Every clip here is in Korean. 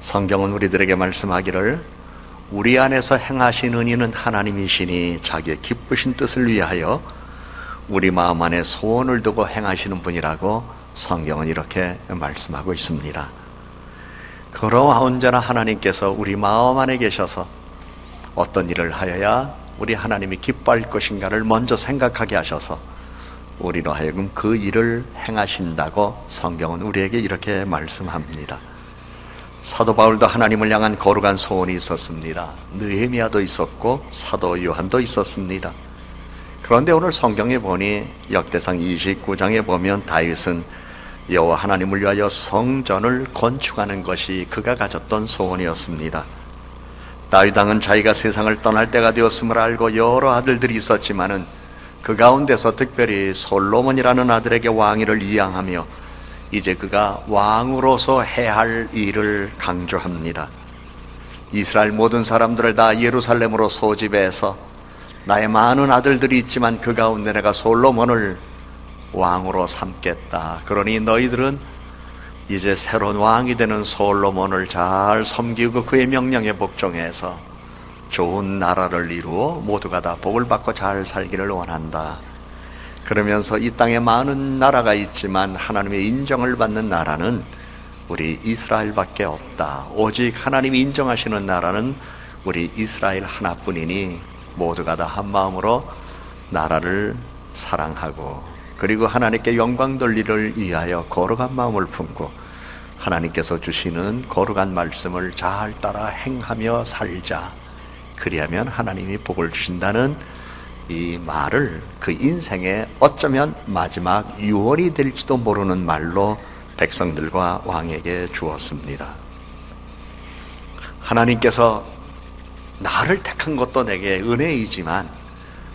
성경은 우리들에게 말씀하기를 우리 안에서 행하시는 이는 하나님이시니 자기의 기쁘신 뜻을 위하여 우리 마음 안에 소원을 두고 행하시는 분이라고 성경은 이렇게 말씀하고 있습니다. 그러나 언제나 하나님께서 우리 마음 안에 계셔서 어떤 일을 하여야 우리 하나님이 기뻐할 것인가를 먼저 생각하게 하셔서 우리로 하여금 그 일을 행하신다고 성경은 우리에게 이렇게 말씀합니다. 사도 바울도 하나님을 향한 거룩한 소원이 있었습니다. 느헤미야도 있었고 사도 요한도 있었습니다. 그런데 오늘 성경에 보니 역대상 29장에 보면 다윗은 여호와 하나님을 위하여 성전을 건축하는 것이 그가 가졌던 소원이었습니다. 다윗 왕은 자기가 세상을 떠날 때가 되었음을 알고 여러 아들들이 있었지만은 그 가운데서 특별히 솔로몬이라는 아들에게 왕위를 이양하며 이제 그가 왕으로서 해야 할 일을 강조합니다. 이스라엘 모든 사람들을 다 예루살렘으로 소집해서 나의 많은 아들들이 있지만 그 가운데 내가 솔로몬을 왕으로 삼겠다. 그러니 너희들은 이제 새로운 왕이 되는 솔로몬을 잘 섬기고 그의 명령에 복종해서 좋은 나라를 이루어 모두가 다 복을 받고 잘 살기를 원한다. 그러면서 이 땅에 많은 나라가 있지만 하나님의 인정을 받는 나라는 우리 이스라엘밖에 없다. 오직 하나님이 인정하시는 나라는 우리 이스라엘 하나뿐이니 모두가 다 한마음으로 나라를 사랑하고 그리고 하나님께 영광 돌리를 위하여 거룩한 마음을 품고 하나님께서 주시는 거룩한 말씀을 잘 따라 행하며 살자. 그리하면 하나님이 복을 주신다는 이 말을 그 인생의 어쩌면 마지막 유언이 될지도 모르는 말로 백성들과 왕에게 주었습니다. 하나님께서 나를 택한 것도 내게 은혜이지만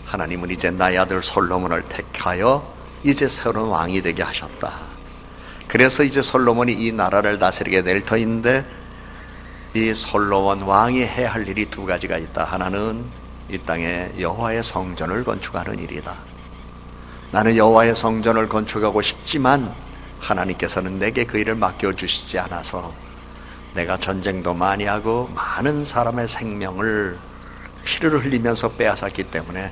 하나님은 이제 나의 아들 솔로몬을 택하여 이제 새로운 왕이 되게 하셨다. 그래서 이제 솔로몬이 이 나라를 다스리게 될 터인데 이 솔로몬 왕이 해야 할 일이 두 가지가 있다. 하나는 이 땅에 여호와의 성전을 건축하는 일이다. 나는 여호와의 성전을 건축하고 싶지만 하나님께서는 내게 그 일을 맡겨주시지 않아서 내가 전쟁도 많이 하고 많은 사람의 생명을 피를 흘리면서 빼앗았기 때문에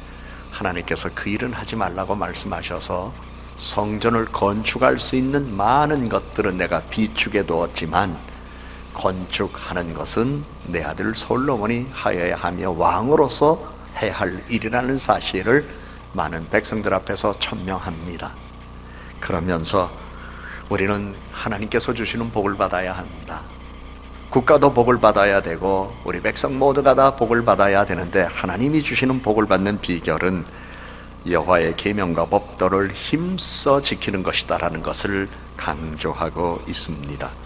하나님께서 그 일은 하지 말라고 말씀하셔서 성전을 건축할 수 있는 많은 것들은 내가 비축해 두었지만 건축하는 것은 내 아들 솔로몬이 하여야 하며 왕으로서 해야 할 일이라는 사실을 많은 백성들 앞에서 천명합니다. 그러면서 우리는 하나님께서 주시는 복을 받아야 한다. 국가도 복을 받아야 되고 우리 백성 모두가 다 복을 받아야 되는데 하나님이 주시는 복을 받는 비결은 여호와의 계명과 법도를 힘써 지키는 것이다라는 것을 강조하고 있습니다.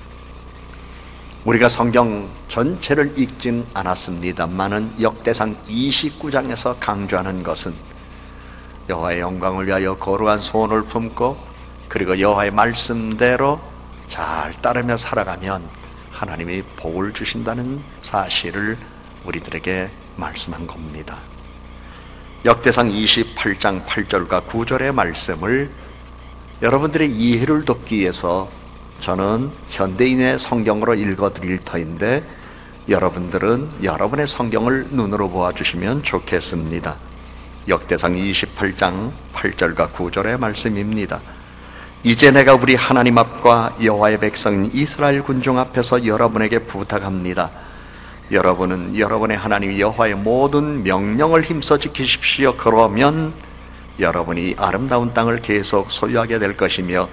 우리가 성경 전체를 읽진 않았습니다만은 역대상 29장에서 강조하는 것은 여호와의 영광을 위하여 거룩한 소원을 품고 그리고 여호와의 말씀대로 잘 따르며 살아가면 하나님이 복을 주신다는 사실을 우리들에게 말씀한 겁니다. 역대상 28장 8절과 9절의 말씀을 여러분들의 이해를 돕기 위해서 저는 현대인의 성경으로 읽어드릴 터인데 여러분들은 여러분의 성경을 눈으로 보아주시면 좋겠습니다. 역대상 28장 8절과 9절의 말씀입니다. 이제 내가 우리 하나님 앞과 여호와의 백성인 이스라엘 군중 앞에서 여러분에게 부탁합니다. 여러분은 여러분의 하나님 여호와의 모든 명령을 힘써 지키십시오. 그러면 여러분이 아름다운 땅을 계속 소유하게 될 것이며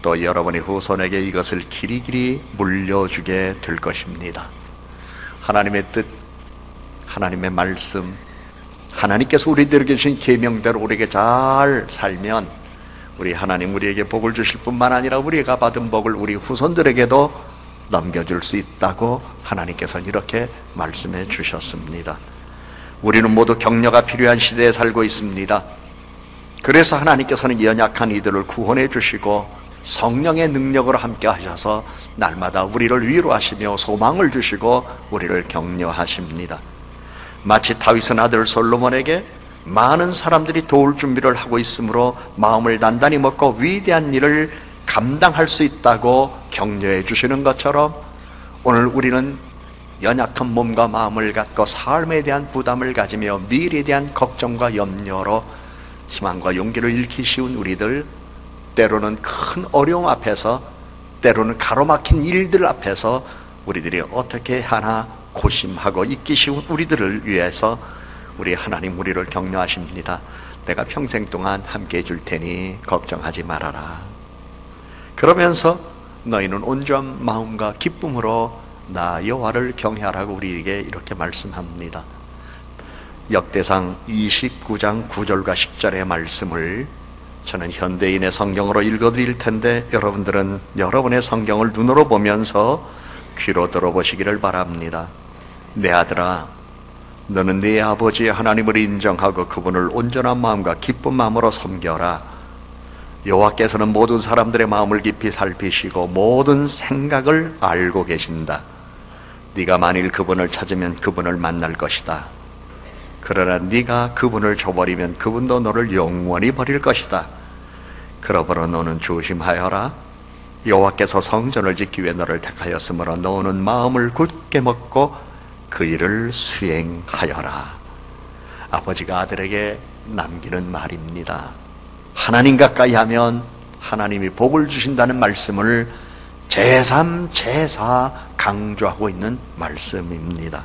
또 여러분의 후손에게 이것을 길이길이 물려주게 될 것입니다. 하나님의 뜻, 하나님의 말씀, 하나님께서 우리들에게 주신 계명대로 우리에게 잘 살면 우리 하나님 우리에게 복을 주실 뿐만 아니라 우리가 받은 복을 우리 후손들에게도 넘겨줄 수 있다고 하나님께서는 이렇게 말씀해 주셨습니다. 우리는 모두 격려가 필요한 시대에 살고 있습니다. 그래서 하나님께서는 연약한 이들을 구원해 주시고 성령의 능력으로 함께 하셔서 날마다 우리를 위로하시며 소망을 주시고 우리를 격려하십니다. 마치 다윗은 아들 솔로몬에게 많은 사람들이 도울 준비를 하고 있으므로 마음을 단단히 먹고 위대한 일을 감당할 수 있다고 격려해 주시는 것처럼 오늘 우리는 연약한 몸과 마음을 갖고 삶에 대한 부담을 가지며 미래에 대한 걱정과 염려로 희망과 용기를 잃기 쉬운 우리들, 때로는 큰 어려움 앞에서, 때로는 가로막힌 일들 앞에서 우리들이 어떻게 하나 고심하고 있기 쉬운 우리들을 위해서 우리 하나님 우리를 격려하십니다. 내가 평생 동안 함께 해줄 테니 걱정하지 말아라. 그러면서 너희는 온전한 마음과 기쁨으로 나 여호와를 경외하라고 우리에게 이렇게 말씀합니다. 역대상 29장 9절과 10절의 말씀을 저는 현대인의 성경으로 읽어드릴 텐데 여러분들은 여러분의 성경을 눈으로 보면서 귀로 들어보시기를 바랍니다. 내 아들아, 너는 네 아버지 하나님을 인정하고 그분을 온전한 마음과 기쁜 마음으로 섬겨라. 여호와께서는 모든 사람들의 마음을 깊이 살피시고 모든 생각을 알고 계신다. 네가 만일 그분을 찾으면 그분을 만날 것이다. 그러나 네가 그분을 저버리면 그분도 너를 영원히 버릴 것이다. 그러므로 너는 조심하여라. 여호와께서 성전을 짓기 위해 너를 택하였으므로 너는 마음을 굳게 먹고 그 일을 수행하여라. 아버지가 아들에게 남기는 말입니다. 하나님 가까이 하면 하나님이 복을 주신다는 말씀을 제3, 제4 강조하고 있는 말씀입니다.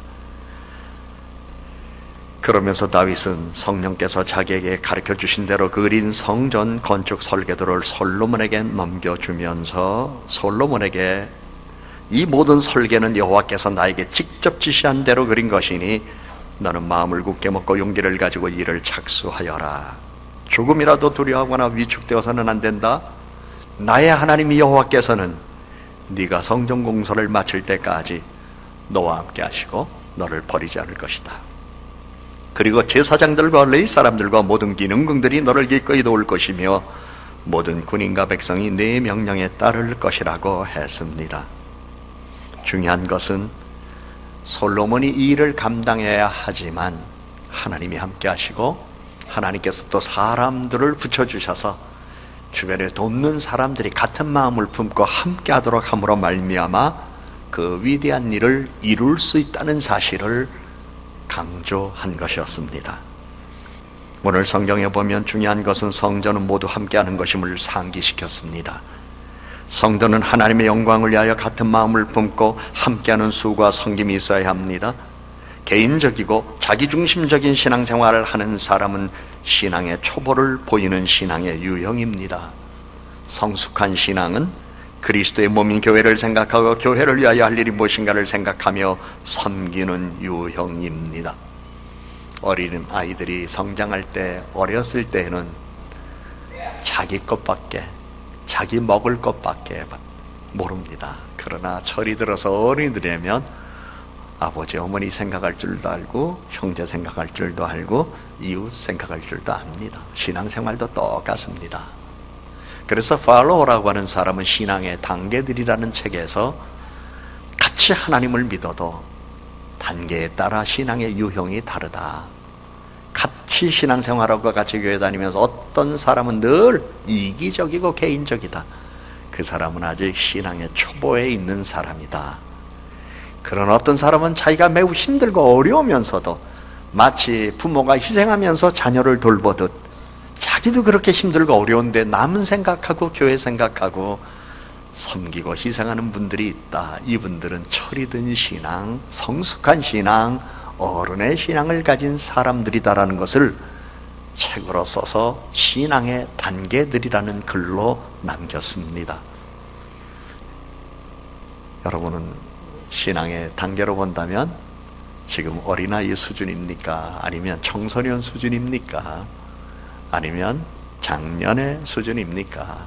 그러면서 다윗은 성령께서 자기에게 가르쳐 주신 대로 그린 성전 건축 설계도를 솔로몬에게 넘겨주면서 솔로몬에게 이 모든 설계는 여호와께서 나에게 직접 지시한 대로 그린 것이니 너는 마음을 굳게 먹고 용기를 가지고 이를 착수하여라. 조금이라도 두려워하거나 위축되어서는 안 된다. 나의 하나님 여호와께서는 네가 성전 공사를 마칠 때까지 너와 함께 하시고 너를 버리지 않을 것이다. 그리고 제사장들과 레위 사람들과 모든 기능궁들이 너를 기꺼이 도울 것이며 모든 군인과 백성이 네 명령에 따를 것이라고 했습니다. 중요한 것은 솔로몬이 이 일을 감당해야 하지만 하나님이 함께 하시고 하나님께서 또 사람들을 붙여주셔서 주변에 돕는 사람들이 같은 마음을 품고 함께 하도록 함으로 말미암아 그 위대한 일을 이룰 수 있다는 사실을 강조한 것이었습니다. 오늘 성경에 보면 중요한 것은 성전은 모두 함께하는 것임을 상기시켰습니다. 성도는 하나님의 영광을 위하여 같은 마음을 품고 함께하는 수고와 섬김이 있어야 합니다. 개인적이고 자기중심적인 신앙생활을 하는 사람은 신앙의 초보를 보이는 신앙의 유형입니다. 성숙한 신앙은 그리스도의 몸인 교회를 생각하고 교회를 위하여 할 일이 무엇인가를 생각하며 섬기는 유형입니다. 어린 아이들이 성장할 때, 어렸을 때에는 자기 것밖에, 자기 먹을 것밖에 모릅니다. 그러나 철이 들어서 어른이 되면 아버지, 어머니 생각할 줄도 알고 형제 생각할 줄도 알고 이웃 생각할 줄도 압니다. 신앙생활도 똑같습니다. 그래서 팔로우라고 하는 사람은 신앙의 단계들이라는 책에서 같이 하나님을 믿어도 단계에 따라 신앙의 유형이 다르다. 같이 신앙생활하고 같이 교회 다니면서 어떤 사람은 늘 이기적이고 개인적이다. 그 사람은 아직 신앙의 초보에 있는 사람이다. 그런 어떤 사람은 자기가 매우 힘들고 어려우면서도 마치 부모가 희생하면서 자녀를 돌보듯 자기도 그렇게 힘들고 어려운데 남은 생각하고 교회 생각하고 섬기고 희생하는 분들이 있다. 이분들은 철이 든 신앙, 성숙한 신앙, 어른의 신앙을 가진 사람들이다라는 것을 책으로 써서 신앙의 단계들이라는 글로 남겼습니다. 여러분은 신앙의 단계로 본다면 지금 어린아이 수준입니까? 아니면 청소년 수준입니까? 아니면 장년의 수준입니까?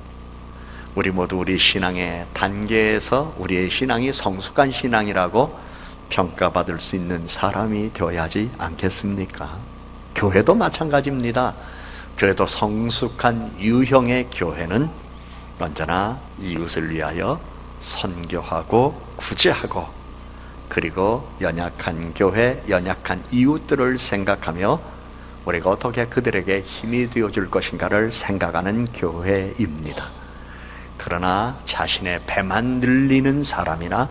우리 모두 우리 신앙의 단계에서 우리의 신앙이 성숙한 신앙이라고 평가받을 수 있는 사람이 되어야 하지 않겠습니까? 교회도 마찬가지입니다. 교회도 성숙한 유형의 교회는 언제나 이웃을 위하여 선교하고 구제하고 그리고 연약한 교회, 연약한 이웃들을 생각하며 우리가 어떻게 그들에게 힘이 되어줄 것인가를 생각하는 교회입니다. 그러나 자신의 배만 늘리는 사람이나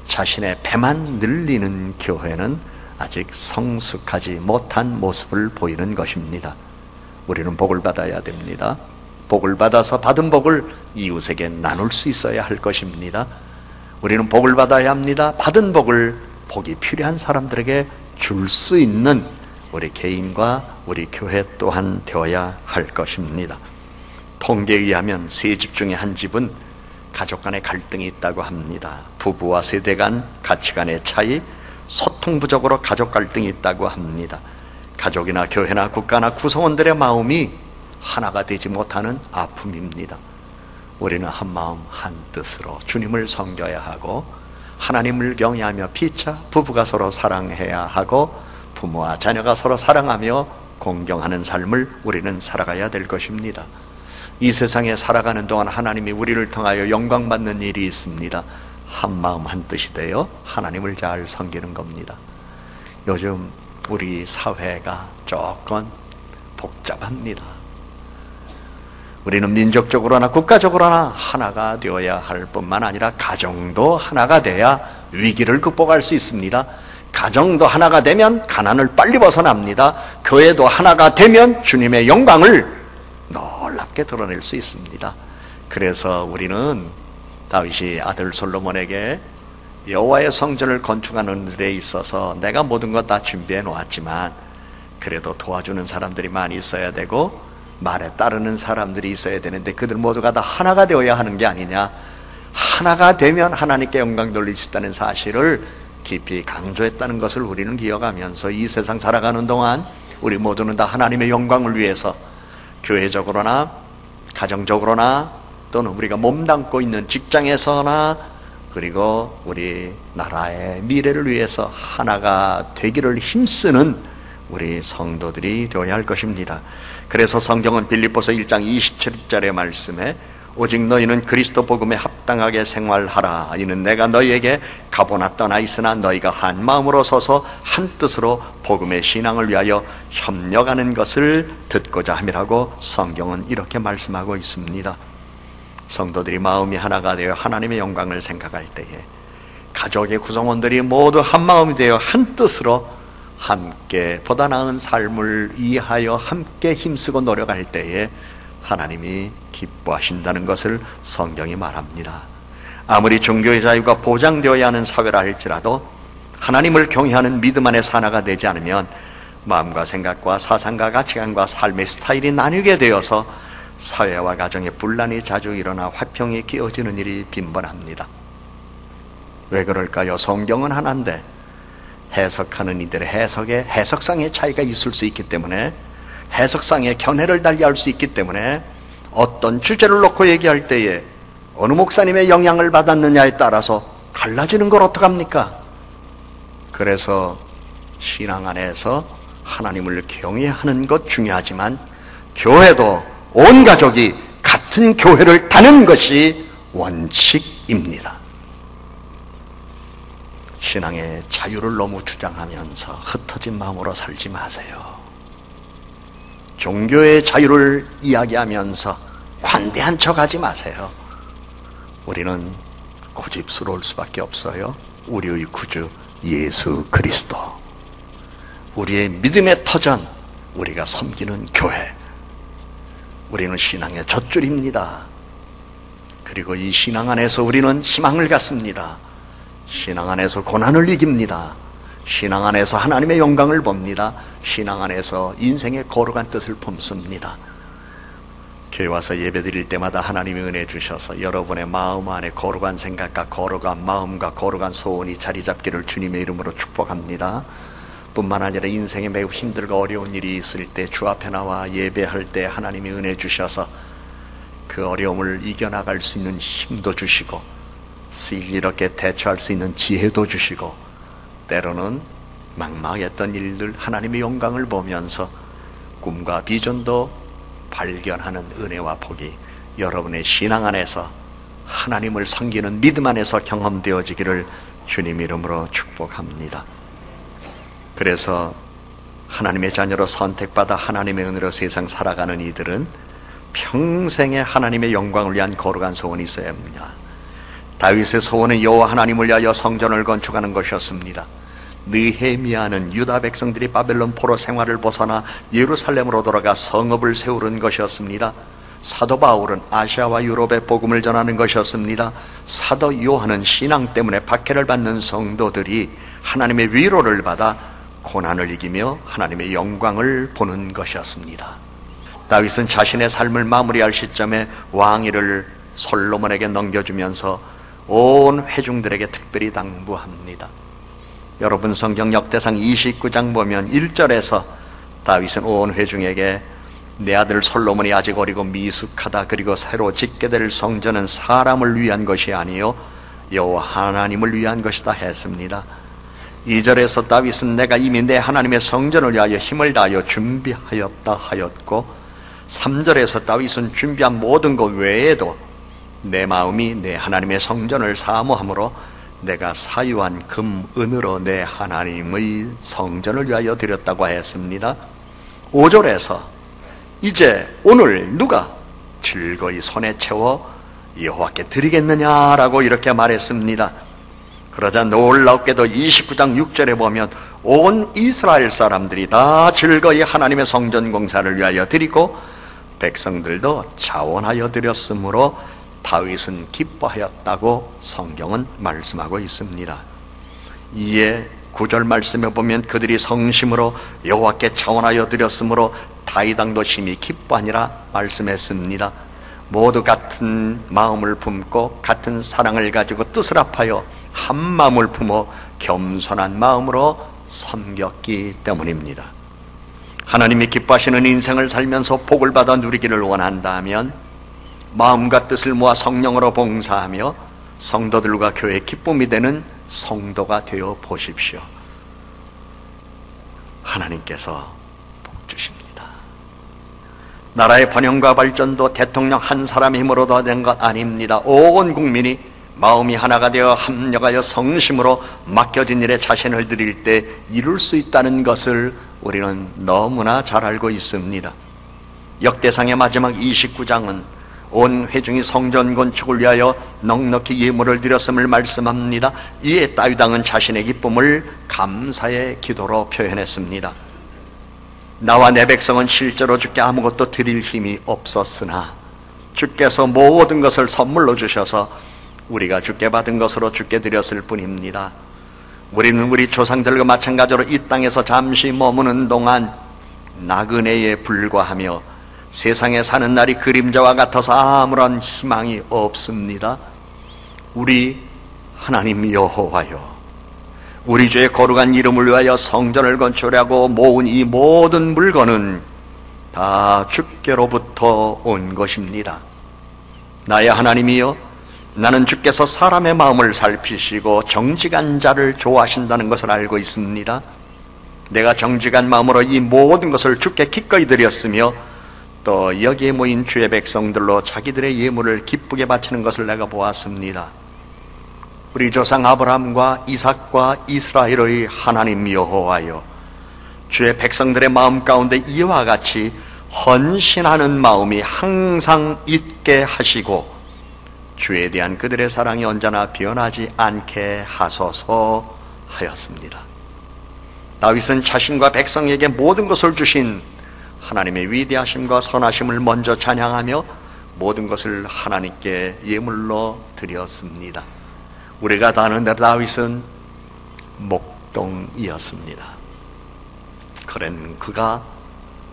자신의 배만 늘리는 교회는 아직 성숙하지 못한 모습을 보이는 것입니다. 우리는 복을 받아야 됩니다. 복을 받아서 받은 복을 이웃에게 나눌 수 있어야 할 것입니다. 우리는 복을 받아야 합니다. 받은 복을 복이 필요한 사람들에게 줄 수 있는 우리 개인과 우리 교회 또한 되어야 할 것입니다. 통계에 의하면 3집 중에 한 집은 가족 간의 갈등이 있다고 합니다. 부부와 세대 간 가치관의 차이, 소통 부족으로 가족 갈등이 있다고 합니다. 가족이나 교회나 국가나 구성원들의 마음이 하나가 되지 못하는 아픔입니다. 우리는 한 마음 한 뜻으로 주님을 섬겨야 하고 하나님을 경외하며 피차 부부가 서로 사랑해야 하고 부모와 자녀가 서로 사랑하며 공경하는 삶을 우리는 살아가야 될 것입니다. 이 세상에 살아가는 동안 하나님이 우리를 통하여 영광받는 일이 있습니다. 한 마음 한 뜻이 되어 하나님을 잘 섬기는 겁니다. 요즘 우리 사회가 조금 복잡합니다. 우리는 민족적으로나 국가적으로나 하나가 되어야 할 뿐만 아니라 가정도 하나가 돼야 위기를 극복할 수 있습니다. 가정도 하나가 되면 가난을 빨리 벗어납니다. 교회도 하나가 되면 주님의 영광을 놀랍게 드러낼 수 있습니다. 그래서 우리는 다윗이 아들 솔로몬에게 여호와의 성전을 건축하는 일에 있어서 내가 모든 것 다 준비해 놓았지만 그래도 도와주는 사람들이 많이 있어야 되고 말에 따르는 사람들이 있어야 되는데 그들 모두가 다 하나가 되어야 하는 게 아니냐, 하나가 되면 하나님께 영광 돌릴 수 있다는 사실을 깊이 강조했다는 것을 우리는 기억하면서 이 세상 살아가는 동안 우리 모두는 다 하나님의 영광을 위해서 교회적으로나 가정적으로나 또는 우리가 몸담고 있는 직장에서나 그리고 우리 나라의 미래를 위해서 하나가 되기를 힘쓰는 우리 성도들이 되어야 할 것입니다. 그래서 성경은 빌립보서 1장 27절의 말씀에 오직 너희는 그리스도 복음에 합당하게 생활하라. 이는 내가 너희에게 가보나 떠나 있으나 너희가 한 마음으로 서서 한 뜻으로 복음의 신앙을 위하여 협력하는 것을 듣고자 함이라고 성경은 이렇게 말씀하고 있습니다. 성도들이 마음이 하나가 되어 하나님의 영광을 생각할 때에 가족의 구성원들이 모두 한 마음이 되어 한 뜻으로 함께 보다 나은 삶을 위하여 함께 힘쓰고 노력할 때에 하나님이 기뻐하신다는 것을 성경이 말합니다. 아무리 종교의 자유가 보장되어야 하는 사회라 할지라도 하나님을 경외하는 믿음 안에서 하나가 되지 않으면 마음과 생각과 사상과 가치관과 삶의 스타일이 나뉘게 되어서 사회와 가정의 분란이 자주 일어나 화평이 깨어지는 일이 빈번합니다. 왜 그럴까요? 성경은 하나인데 해석하는 이들의 해석에 해석상의 차이가 있을 수 있기 때문에, 해석상의 견해를 달리할 수 있기 때문에 어떤 주제를 놓고 얘기할 때에 어느 목사님의 영향을 받았느냐에 따라서 갈라지는 걸 어떡합니까? 그래서 신앙 안에서 하나님을 경외하는 것 중요하지만 교회도 온 가족이 같은 교회를 다니는 것이 원칙입니다. 신앙의 자유를 너무 주장하면서 흩어진 마음으로 살지 마세요. 종교의 자유를 이야기하면서 관대한 척하지 마세요. 우리는 고집스러울 수밖에 없어요. 우리의 구주 예수 그리스도, 우리의 믿음의 터전, 우리가 섬기는 교회, 우리는 신앙의 젖줄입니다. 그리고 이 신앙 안에서 우리는 희망을 갖습니다. 신앙 안에서 고난을 이깁니다. 신앙 안에서 하나님의 영광을 봅니다. 신앙 안에서 인생의 거룩한 뜻을 품습니다. 교회 와서 예배 드릴 때마다 하나님의 은혜 주셔서 여러분의 마음 안에 거룩한 생각과 거룩한 마음과 거룩한 소원이 자리 잡기를 주님의 이름으로 축복합니다. 뿐만 아니라 인생에 매우 힘들고 어려운 일이 있을 때 주 앞에 나와 예배할 때 하나님의 은혜 주셔서 그 어려움을 이겨나갈 수 있는 힘도 주시고 슬기롭게 대처할 수 있는 지혜도 주시고, 때로는 막막했던 일들 하나님의 영광을 보면서 꿈과 비전도 발견하는 은혜와 복이 여러분의 신앙 안에서 하나님을 섬기는 믿음 안에서 경험되어지기를 주님 이름으로 축복합니다. 그래서 하나님의 자녀로 선택받아 하나님의 은혜로 세상 살아가는 이들은 평생에 하나님의 영광을 위한 거룩한 소원이 있어야 합니다. 다윗의 소원은 여호와 하나님을 위하여 성전을 건축하는 것이었습니다. 느헤미야는 유다 백성들이 바벨론 포로 생활을 벗어나 예루살렘으로 돌아가 성읍을 세우는 것이었습니다. 사도 바울은 아시아와 유럽에 복음을 전하는 것이었습니다. 사도 요한은 신앙 때문에 박해를 받는 성도들이 하나님의 위로를 받아 고난을 이기며 하나님의 영광을 보는 것이었습니다. 다윗은 자신의 삶을 마무리할 시점에 왕위를 솔로몬에게 넘겨주면서 온 회중들에게 특별히 당부합니다. 여러분 성경 역대상 29장 보면 1절에서 다윗은 온 회중에게 내 아들 솔로몬이 아직 어리고 미숙하다. 그리고 새로 짓게 될 성전은 사람을 위한 것이 아니요 여호와 하나님을 위한 것이다 했습니다. 2절에서 다윗은 내가 이미 내 하나님의 성전을 위하여 힘을 다하여 준비하였다 하였고, 3절에서 다윗은 준비한 모든 것 외에도 내 마음이 내 하나님의 성전을 사모함으로 내가 사유한 금, 은으로 내 하나님의 성전을 위하여 드렸다고 했습니다. 5절에서 이제 오늘 누가 즐거이 손에 채워 여호와께 드리겠느냐라고 이렇게 말했습니다. 그러자 놀랍게도 29장 6절에 보면 온 이스라엘 사람들이 다 즐거이 하나님의 성전 공사를 위하여 드리고 백성들도 자원하여 드렸으므로 다윗은 기뻐하였다고 성경은 말씀하고 있습니다. 이에 9절 말씀에 보면 그들이 성심으로 여호와께 자원하여 드렸으므로 다윗 왕도 심히 기뻐하니라 말씀했습니다. 모두 같은 마음을 품고 같은 사랑을 가지고 뜻을 합하여 한 마음을 품어 겸손한 마음으로 섬겼기 때문입니다. 하나님이 기뻐하시는 인생을 살면서 복을 받아 누리기를 원한다면 마음과 뜻을 모아 성령으로 봉사하며 성도들과 교회의 기쁨이 되는 성도가 되어 보십시오. 하나님께서 복 주십니다. 나라의 번영과 발전도 대통령 한 사람의 힘으로 다 된 것 아닙니다. 온 국민이 마음이 하나가 되어 합력하여 성심으로 맡겨진 일에 자신을 드릴 때 이룰 수 있다는 것을 우리는 너무나 잘 알고 있습니다. 역대상의 마지막 29장은 온 회중이 성전 건축을 위하여 넉넉히 예물을 드렸음을 말씀합니다. 이에 다윗 왕은 자신의 기쁨을 감사의 기도로 표현했습니다. 나와 내 백성은 실제로 주께 아무것도 드릴 힘이 없었으나 주께서 모든 것을 선물로 주셔서 우리가 주께 받은 것으로 주께 드렸을 뿐입니다. 우리는 우리 조상들과 마찬가지로 이 땅에서 잠시 머무는 동안 나그네에 불과하며 세상에 사는 날이 그림자와 같아서 아무런 희망이 없습니다. 우리 하나님 여호와여, 우리 주의 거룩한 이름을 위하여 성전을 건축하려고 모은 이 모든 물건은 다 주께로부터 온 것입니다. 나의 하나님이여, 나는 주께서 사람의 마음을 살피시고 정직한 자를 좋아하신다는 것을 알고 있습니다. 내가 정직한 마음으로 이 모든 것을 주께 기꺼이 드렸으며 또 여기에 모인 주의 백성들로 자기들의 예물을 기쁘게 바치는 것을 내가 보았습니다. 우리 조상 아브라함과 이삭과 이스라엘의 하나님 여호와여, 주의 백성들의 마음 가운데 이와 같이 헌신하는 마음이 항상 있게 하시고 주에 대한 그들의 사랑이 언제나 변하지 않게 하소서 하였습니다. 다윗은 자신과 백성에게 모든 것을 주신 하나님의 위대하심과 선하심을 먼저 찬양하며 모든 것을 하나님께 예물로 드렸습니다. 우리가 다 아는 대로 다윗은 목동이었습니다. 그런 그가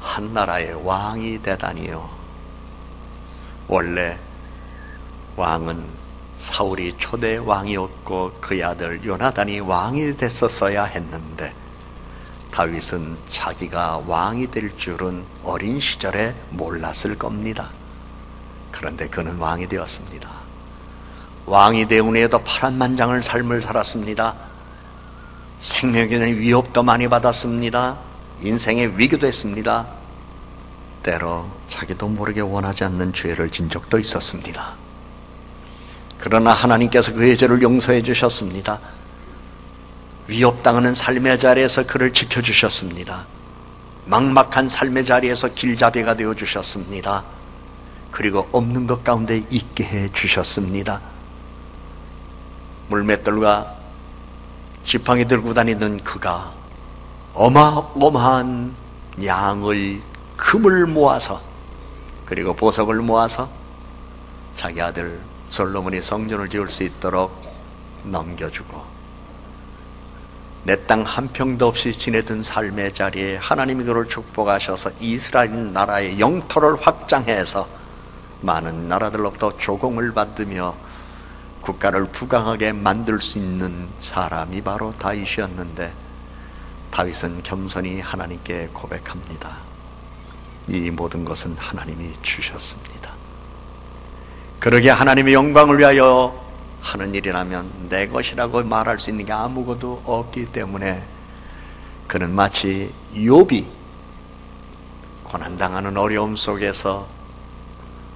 한 나라의 왕이 되다니요. 원래 왕은 사울이 초대 왕이었고 그의 아들 요나단이 왕이 됐었어야 했는데 다윗은 자기가 왕이 될 줄은 어린 시절에 몰랐을 겁니다. 그런데 그는 왕이 되었습니다. 왕이 되은 후에도 파란만장한 삶을 살았습니다. 생명에 대한 위협도 많이 받았습니다. 인생의 위기도 했습니다. 때로 자기도 모르게 원하지 않는 죄를 진 적도 있었습니다. 그러나 하나님께서 그의 죄를 용서해 주셨습니다. 위협당하는 삶의 자리에서 그를 지켜주셨습니다. 막막한 삶의 자리에서 길잡이가 되어주셨습니다. 그리고 없는 것 가운데 있게 해주셨습니다. 물맷돌과 지팡이 들고 다니던 그가 어마어마한 양의 금을 모아서, 그리고 보석을 모아서 자기 아들 솔로몬이 성전을 지을 수 있도록 넘겨주고, 내 땅 한 평도 없이 지내던 삶의 자리에 하나님이 그를 축복하셔서 이스라엘 나라의 영토를 확장해서 많은 나라들로부터 조공을 받으며 국가를 부강하게 만들 수 있는 사람이 바로 다윗이었는데, 다윗은 겸손히 하나님께 고백합니다. 이 모든 것은 하나님이 주셨습니다. 그러게 하나님의 영광을 위하여 하는 일이라면 내 것이라고 말할 수 있는 게 아무것도 없기 때문에 그는 마치 욥이 고난당하는 어려움 속에서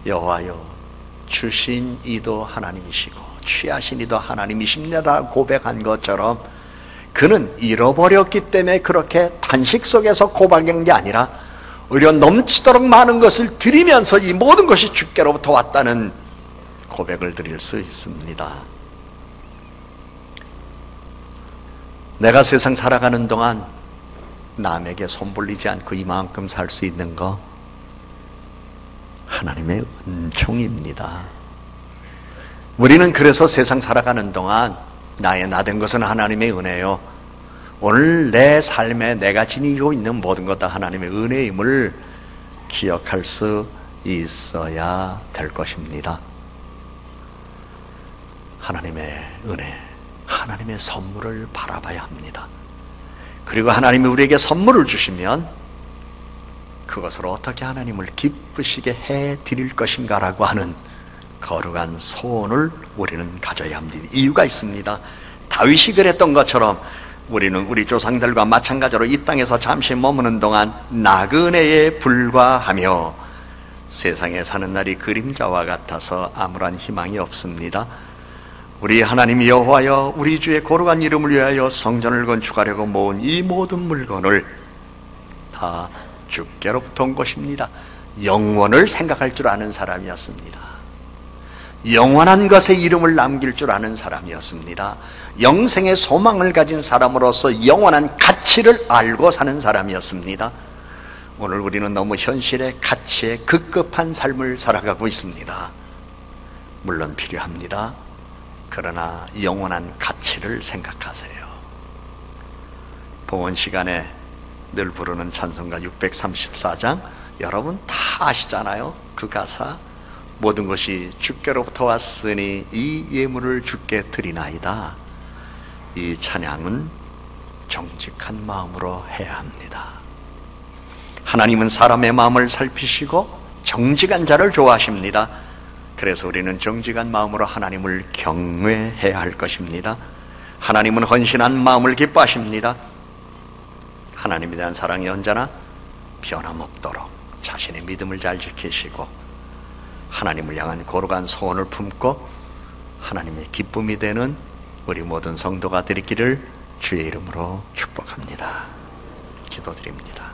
여호와여 주신 이도 하나님이시고 취하신 이도 하나님이십니다 고백한 것처럼, 그는 잃어버렸기 때문에 그렇게 단식 속에서 고백한 게 아니라 오히려 넘치도록 많은 것을 드리면서 이 모든 것이 주께로부터 왔다는 고백을 드릴 수 있습니다. 내가 세상 살아가는 동안 남에게 손벌리지 않고 이만큼 살 수 있는 거 하나님의 은총입니다. 우리는 그래서 세상 살아가는 동안 나의 나된 것은 하나님의 은혜요, 오늘 내 삶에 내가 지니고 있는 모든 것 다 하나님의 은혜임을 기억할 수 있어야 될 것입니다. 하나님의 은혜, 하나님의 선물을 바라봐야 합니다. 그리고 하나님이 우리에게 선물을 주시면 그것을 어떻게 하나님을 기쁘시게 해드릴 것인가라고 하는 거룩한 소원을 우리는 가져야 합니다. 이유가 있습니다. 다윗이 그랬던 것처럼 우리는 우리 조상들과 마찬가지로 이 땅에서 잠시 머무는 동안 나그네에 불과하며 세상에 사는 날이 그림자와 같아서 아무런 희망이 없습니다. 우리 하나님 여호와여, 우리 주의 거룩한 이름을 위하여 성전을 건축하려고 모은 이 모든 물건을 다 주께로부터 온 것입니다. 영원을 생각할 줄 아는 사람이었습니다. 영원한 것에 이름을 남길 줄 아는 사람이었습니다. 영생의 소망을 가진 사람으로서 영원한 가치를 알고 사는 사람이었습니다. 오늘 우리는 너무 현실의 가치에 급급한 삶을 살아가고 있습니다. 물론 필요합니다. 그러나 영원한 가치를 생각하세요. 봉헌 시간에 늘 부르는 찬송가 634장 여러분 다 아시잖아요. 그 가사, 모든 것이 주께로부터 왔으니 이 예물을 주께 드리나이다. 이 찬양은 정직한 마음으로 해야 합니다. 하나님은 사람의 마음을 살피시고 정직한 자를 좋아하십니다. 그래서 우리는 정직한 마음으로 하나님을 경외해야 할 것입니다. 하나님은 헌신한 마음을 기뻐하십니다. 하나님에 대한 사랑이 언제나 변함없도록 자신의 믿음을 잘 지키시고 하나님을 향한 거룩한 소원을 품고 하나님의 기쁨이 되는 우리 모든 성도가 되기를 주의 이름으로 축복합니다. 기도드립니다.